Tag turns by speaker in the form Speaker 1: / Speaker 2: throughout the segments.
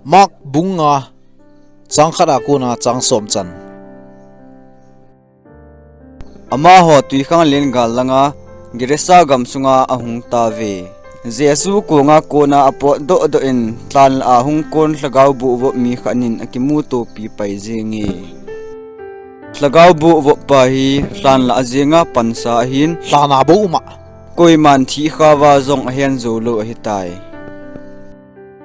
Speaker 1: mak bunga chang khada kuna chang som chan
Speaker 2: ama ho tui khang len gal langa giresa gam sunga ahung ta ve Jesu ko nga kona apo do do in tlan a hung kon lhagaoboh vo mi khanin akimu to pi pai zingi lhagaoboh vo pa hi tlan la azinga pansa hin
Speaker 1: hlana bo ma
Speaker 2: koi man thi khawa zong hian zo lo hi tai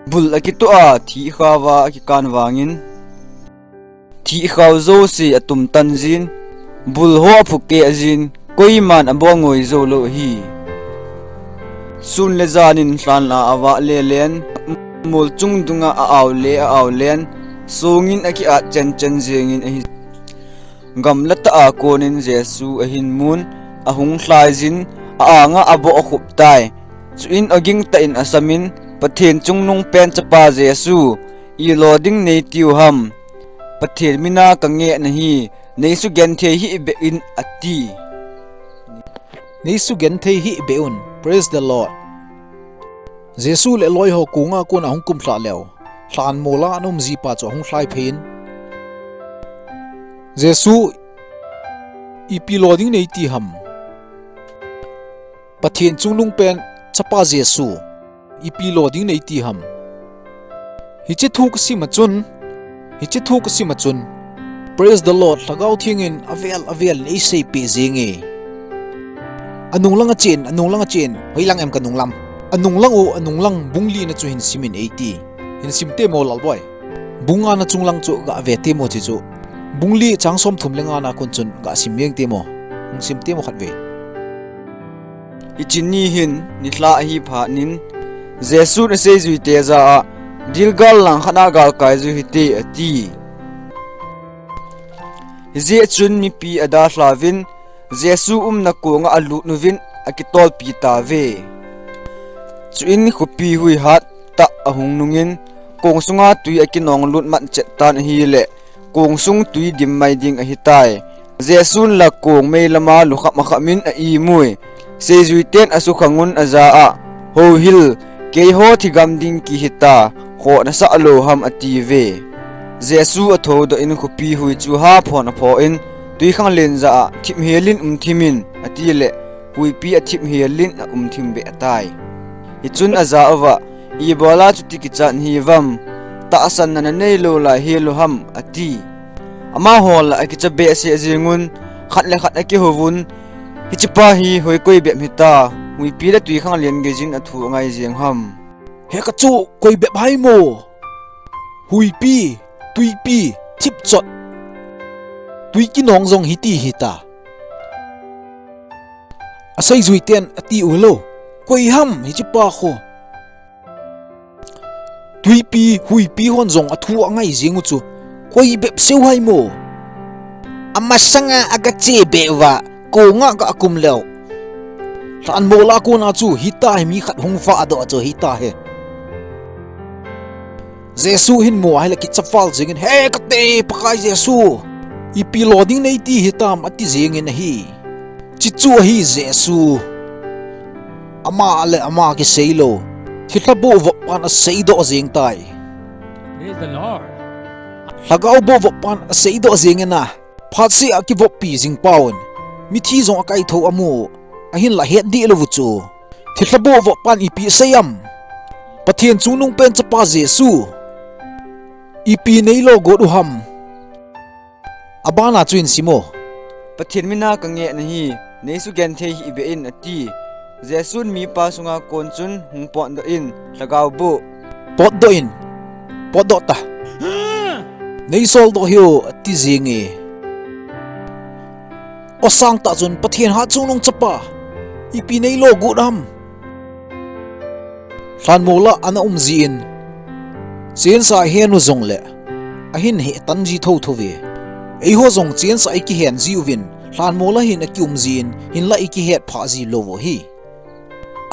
Speaker 2: bul akitu a thi khawa ki kan wangin thi khaw zo si atum tan zin bul ho phuke azin koi man abongoi zo lo hi sun le zanin hlan la awa le len mul chung dunga a aw len songin aki a chen chen zengin a hi gam lata a konin Jesu a hin mun a hung hlai zin a anga abo a khup tai chuin aging ta in asamin pathen chungnung pen chapa Jesu I loading nei tiu ham pathen mina ka nge na hi neisu gen the hi be in ati
Speaker 1: nisu gen thei hi beun. Praise the Lord. Jesu le loi ho kunga kun ahung kum thla leo hlan mola anum ji pa cho hung thlai phein Jesu ipi loading nei ti ham pathian chunglung pen chapa Jesu ipi loading nei ti ham hi che thuk si ma chun praise the Lord lagau thingin avel nei sei pe zinge anung langa chen hoilang em kanung lam anung lang bungli na chu hin simin 80 hin simte mo lalboy bunga na chunglang chu ga ve te mo chi chu bungli changsom thumlenga na kun chun ga simyeng te mo ng simte mo khatve
Speaker 2: ichini hin nitla hi pha nin Jesu na sei zui te za dilgal lang khana gal kai zu hi te ati ZOUTUICHIM mi pi ada hlavin Jesu na ko nga alu nuvin akitol pi ta ve chuin khupi hui hat ta ahung nungin kong sunga tui akinong lut man che tan hi le kong sung tui dim mai ding a hitai Jesu'n la kong mai lama lu kha makhamin a I mui se zui ten asu khangun aza a ho hil ke ho thigam ding ki hita kho na sa alo ham ati ve Jesu a tho do in khupi hui chu ha phon a pho in tui khang len za thim helin thimin ati le hui pi a thim helin a thim be atai ichun aza awa I bola chu tikichan hi vam ta asan na nei lo la hi lo ham ati ama hol akicha be se zingun khat aki hovun hichpa hi hoi koi be mita hui pi la tui khang len ge jin athu ngai jeng ham
Speaker 1: he ka chu koi be bhai mo hui pi tui pi thip chot tui ki nong jong hita asai zui ten ati ulo koi ham hi chipa kho tui pi hui pi hon jong athu angai jingu chu koi be seu hai mo amasanga aga che be wa ko nga ga akum leo tan mola ko na chu hita mi khat hung fa do chu hita he Jesu hin mo hai la ki chafal jingin he ka te pakai Jesu ipi loading nei ti hitam ati jingin hi chichu hi Jesu ama ki seilo hitabo vo pan a seido jing tai
Speaker 3: Praise the Lord.
Speaker 1: lhagaoboh vo pan a seido jingena phatsi aki vo pi jing paun mi thi jong akai tho amu ahin la het di lo chu hitabo vo pan ipi sayam pathian chunung pen chapa Jesu ipi nei lo go du ham abana chuin simo
Speaker 2: pathian mina ka nge na hi neisu gen the hi be in ati Jesu'n mi pa sunga kon chun hung pon do in lhagaoboh
Speaker 1: pot do ta nei sol do hiu ati zingi osang ta chun pathian ha chunung chapa ipi nei lo go dam hlan mola ana zin chen sa henu zong le ahin he tanji tho ve ei ho zong chen sa ki hen ziuvin hlan mola hin akyum zin hin la ki het pha zi lo wo hi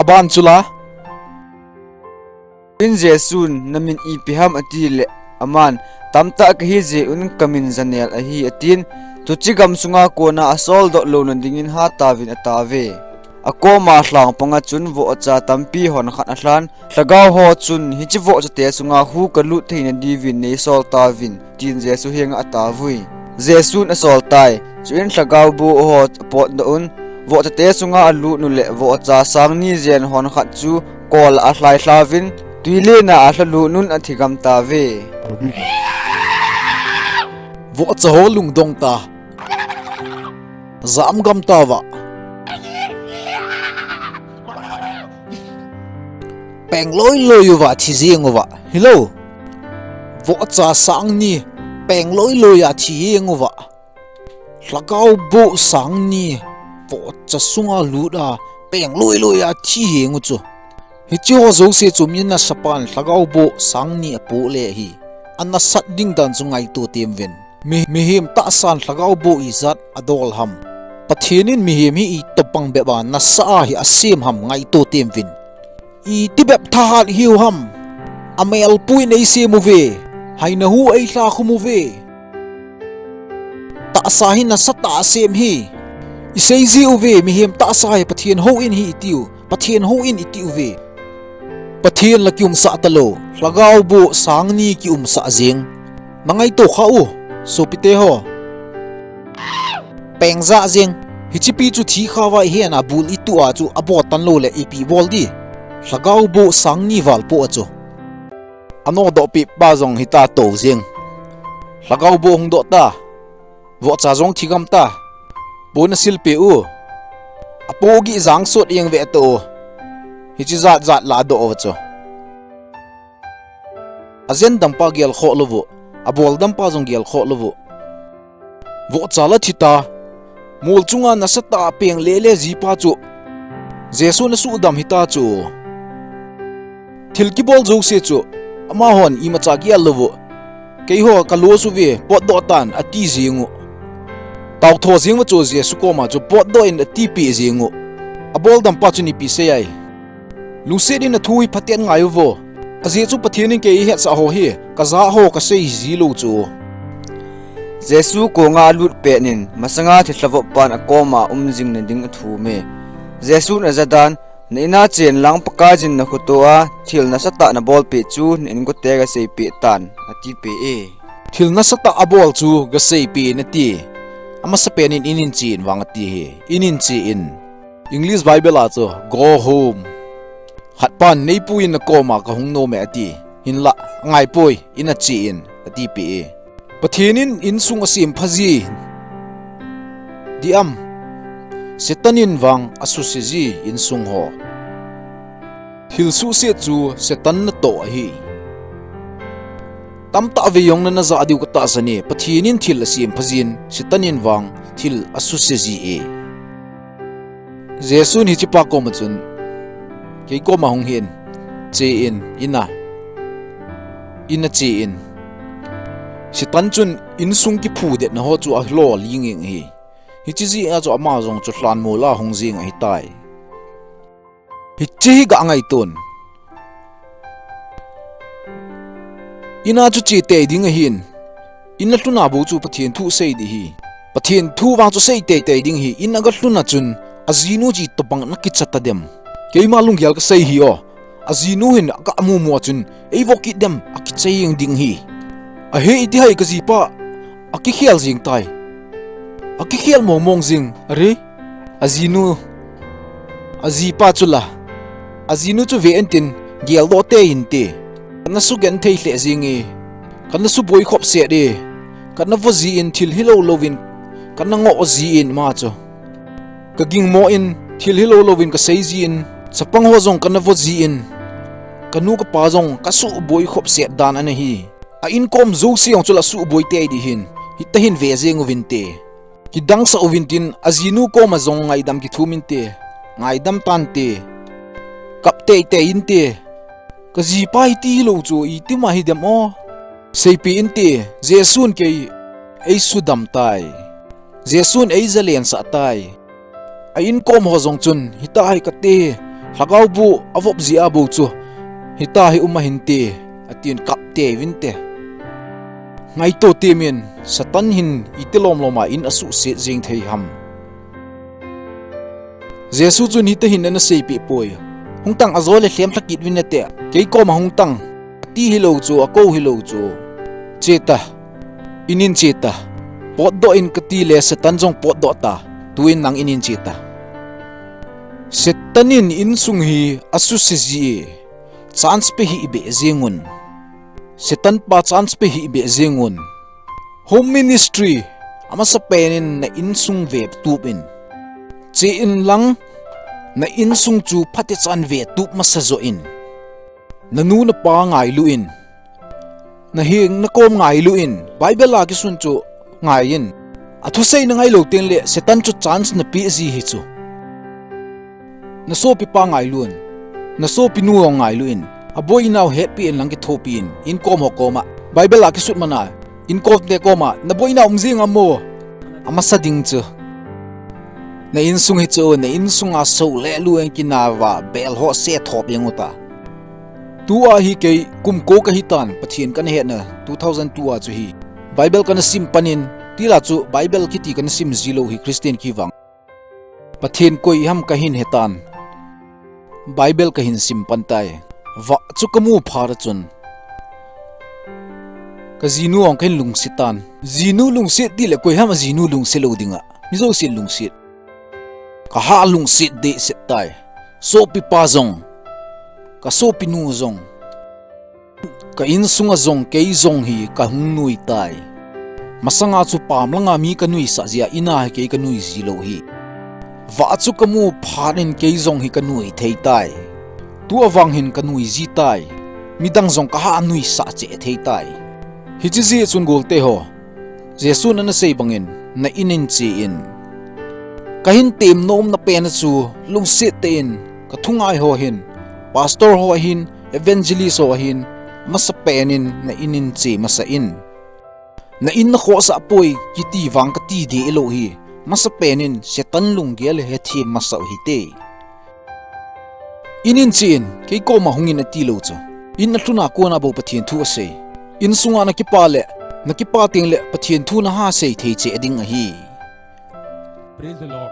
Speaker 1: aban chula
Speaker 2: in Jesu'n namin ipiham ati le aman tamta ka hi ZOUTUICHIM kamin zanel a hi atin tuchigam sunga ko na asol do lo na dingin ha tavin atave ako ma hlang panga chun vo cha tampi hon khat atlan lhagaoboh chun hi chi vo chate sunga hu ka lut thein divin nei sol ta vin tin Jesu henga atavui Jesu'n asol tai chuin lhagaoboh ho pot daun vo chate sunga alu nu le vo cha sang ni zen hon khat chu kol a hlai hlavin tuile na a hlu nun athigam ta ve
Speaker 1: vo cha ho lung dong ta zam gam ta wa peng loi loi wa thi jeng wa hello vo cha sang ni peng loi loi ya thi yeng wa lhagaoboh sang ni vo cha sunga lu da peng loi loi ya thi yeng chu hi chi ho zo se chu min na sapan lhagaoboh sang ni apo le hi anna sat ding dan chu ngai to tem ven mi him ta san lhagaoboh izat adol ham pathianin mi him hi topang be ba na sa hi asim ham ngai to tem vin I tibep thahat hiu ham amel pui nei se mu ve haina hu ai hla khu mu ve ta sa hi na sata sem hi I sei zi u ve mi him ta sa hi pathian ho in hi tiu pathian ho in itiu ve pathian la kyum sa talo lhagaoboh sang ni ki sa jeng mangai to kha u so pite ho pengza jeng hichipi chu thi khawa hian abul itu a chu abot tan lo le ipi bol di lhagaoboh sang ni wal po chu ano do pi ba jong hita to jeng lhagaoboh hong do ta vo cha jong thigam ta bona sil pe u apogi jang sot yeng ve to hichi zat zat la do chu azen dampa gel kho lovu abol dampa jong gel kho lovu vo chala thita mul chunga na sata peng lele jipa chu Jesu'n su dam hita chu thilki bol zo se chu ama hon I macha gi alovu kei ho ka lo su ve pot do tan ati jingu taw tho jing chu Jesu ko ma chu pot do in ati pi jingu abol dam pa chu ni pi se ai lu se din na thui phaten ngai vo aje chu pathianin ke he cha ho hi ka za ho ka sei ji lo chu
Speaker 2: Jesu ko nga lut pe nin masanga thislavo pan akoma umjing na ding thu me Jesu'n azadan na ina chen lang pakajin na khutoa thil na sata na bol pe chu nin ko tega sei pe tan ati pe e
Speaker 1: thil na sata abol chu ga sei pe na ti ama sa penin inin chin wang ti he inin chi in English Bible a chu go home hat pan nei pu in ko ma ka hung no me ati hin la ngai poi ina chi in ati pe e pathianin in sung asim phaji diam setanin wang asu se ji in sung ho thil su se chu setan na to hi tam ta ve yong na za diu ka ta sani pathianin thil asim phajin setanin wang thil asu se ji e Jesu'n hi chipa ko machun ke ko ma hong hin che in ina che in setan chun in sung ki phu de na ho chu a hlo linging hi hi chi ji a chu ama jong chu hlan mo la hong jing ai tai hi chi ga ngai ton ina chu chi te ding hin in la tuna bo chu pathian thu sei di hi pathian thu wang chu sei te te ding hi in aga hluna chun azinu ji topang na ki chata dem keima lung gyal ka sei hi o azinu hin ka amu mo chun ei voki dem aki cheying ding hi a he iti hai ka ji pa aki khial jing tai aki khial mong jing are azinu azi pa chula azinu chu ve entin gyal do te in te kana su gen thei hle jing e kana su boi khop se de kana vo ji in thil hilo lovin kana ngo ji in ma chu ka ging mo in thil hilo lovin ka sei ji in chapang ho jong kana vo ji in kanu ka pa jong ka su boi khop se dan ana hi a income zo siang chula su boi te di hin hita hin ve jeng win te ki dang sa win tin azinu ko ma jong ngai dam ki thumin te ngai dam tan te kap te te in te ka ji pai ti lo chu I ti ma hi dem o sei pi in te Jesu'n ke ei su dam tai Jesu'n ei zalen sa tai a income ho jong chun hita hi ka te lhagaoboh avop ji abo chu hita hi umahin te atin kap te win te ngai to temin satan hin itilom loma in asu se jing thei ham Jesu'n hita hin na sei pi poi hung tang azole hlem thakit winate ke ko ma hung tang ti hilo chu ako hilo chu cheta inin cheta pot do in kati le setan jong pot do ta tuin nang inin cheta setanin in sung hi asu siji chance pe hi be zingun setan pa chance pe hi be zingun home ministry ama sa penin na in sung ve tupin che in lang na in sung chu phati chan ve tup ma sa zo in nanu na pa ngai luin na hing na kom ngai luin bible la ki sun chu ngai in athu sei na ngai lo ten le setan chu chance na pi zi hi chu na so pi pa ngai luin na so pi nu ngai luin aboi now happy in lang ki thopin in kom ho koma bible la ki sut mana in kom te koma na boi na umjing amo ama sa ding chu na in sung hi chu na in sung a so le lueng kinawa bel ho se thop yenguta tua hi ke kum ko ka hitan pathian kan he na 2002 a chu hi bible kan sim panin tila chu bible kiti kan sim zilo hi christian ki wang pathian koi ham ka hin hetan bible ka hin sim pantai wa chu kamu phar chun ka zinu ong ken lung sitan zinu lung sit ti le koi ham zinu lung se lo dinga mizo sit lung sit ka ha lung sit de sit tai so pi pa zong ka so pi nu zong ka in sunga zong ke zong hi ka hung nui tai masanga chu pam langa mi ka nui sa zia ina ke ka nui zilo hi wa chu kamu pharin ke zong hi ka nui thei tai tu awang hin ka nui zi tai midang zong ka ha nui sa che thei tai hi chi zi chun gol te ho Jesu'n na sei bangin na inin chi in kahin tem nom na pen chu lung sit te in ka thungai ho hin pastor ho hin evangelist ho hin masa penin na inin chi masa in na in na kho sa poi kiti wang ka ti de elo hi masa penin setan lung gel he thi masa hi te inin chin ke ko ma hungin ati lo chu in na thuna ko na bo pathian thu ase in sunga na ki pa le na ki pa ting le pathian thu na ha sei thei che ding a hi.
Speaker 3: Praise the Lord.